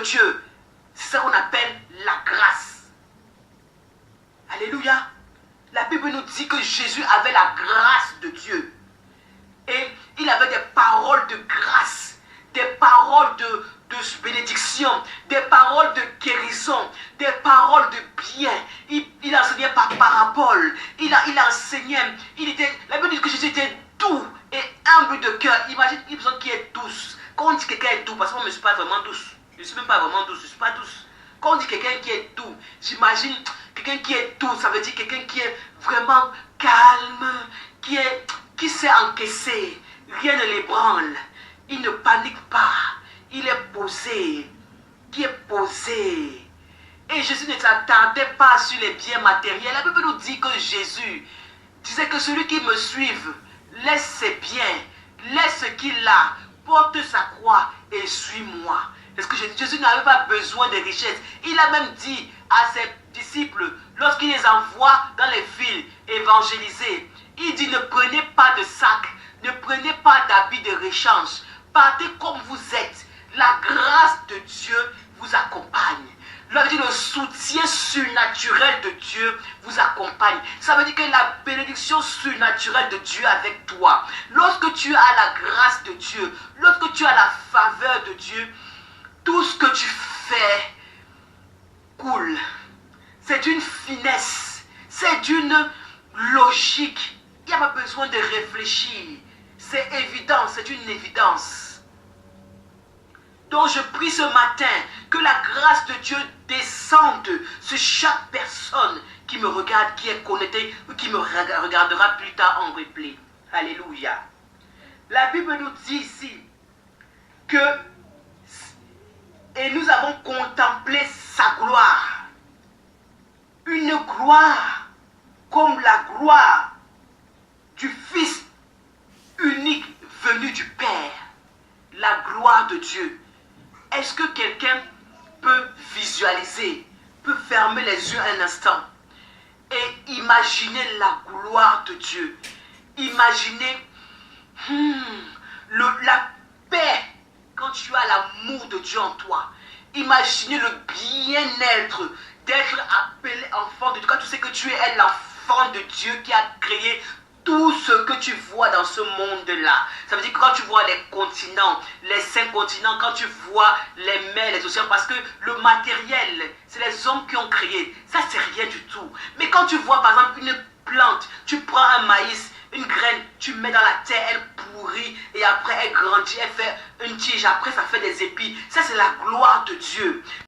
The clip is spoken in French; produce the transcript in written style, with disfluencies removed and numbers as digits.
Dieu. C'est ça qu'on appelle la grâce. Alléluia. La Bible nous dit que Jésus avait la grâce de Dieu. Et il avait des paroles de grâce, des paroles de bénédiction, des paroles de guérison, des paroles de bien. Il enseignait par parabole. Il enseignait. La Bible dit que Jésus était doux et humble de cœur. Imagine une personne qui est douce. Quand on dit que quelqu'un est doux, parce que moi je ne suis pas vraiment douce. Je ne suis même pas vraiment douce, je ne suis pas douce. Quand on dit quelqu'un qui est doux, j'imagine quelqu'un qui est doux, ça veut dire quelqu'un qui est vraiment calme, qui sait encaisser, rien ne l'ébranle, il ne panique pas, il est posé, qui est posé. Et Jésus ne s'attardait pas sur les biens matériels. La Bible nous dit que Jésus disait que celui qui me suive laisse ses biens, laisse ce qu'il a, porte sa croix et suis-moi. Parce que Jésus n'avait pas besoin de richesses. Il a même dit à ses disciples, lorsqu'il les envoie dans les villes évangéliser, il dit ne prenez pas de sac, ne prenez pas d'habits de rechange, partez comme vous êtes. La grâce de Dieu vous accompagne. Le soutien surnaturel de Dieu vous accompagne. Ça veut dire que la bénédiction surnaturelle de Dieu avec toi. Lorsque tu as la grâce de Dieu, lorsque tu as la faveur de Dieu, tout ce que tu fais coule. C'est d'une finesse, c'est d'une logique. Il n'y a pas besoin de réfléchir. C'est évident, c'est une évidence. Donc je prie ce matin que la grâce de Dieu descende sur chaque personne qui me regarde, qui est connectée ou qui me regardera plus tard en replay. Alléluia. La Bible nous dit ici que et nous avons contemplé sa gloire. Une gloire comme la gloire du Fils unique venu du Père. La gloire de Dieu. Est-ce que quelqu'un peut visualiser, peut fermer les yeux un instant et imaginer la gloire de Dieu? Imaginez la paix quand tu as l'amour de Dieu en toi. Imaginez le bien-être d'être appelé enfant de Dieu. Quand tu sais que tu es l'enfant de Dieu qui a créé tout ce que tu vois dans ce monde-là. Ça veut dire que quand tu vois les continents, les 5 continents, quand tu vois les mers, les océans, parce que le matériel, c'est les hommes qui ont créé. Ça, c'est rien du tout. Mais quand tu vois, par exemple, une plante, tu prends un maïs, une graine, tu mets dans la terre, elle pourrit, et après, elle grandit, elle fait une tige, après, ça fait des épis. Ça, c'est la gloire de Dieu.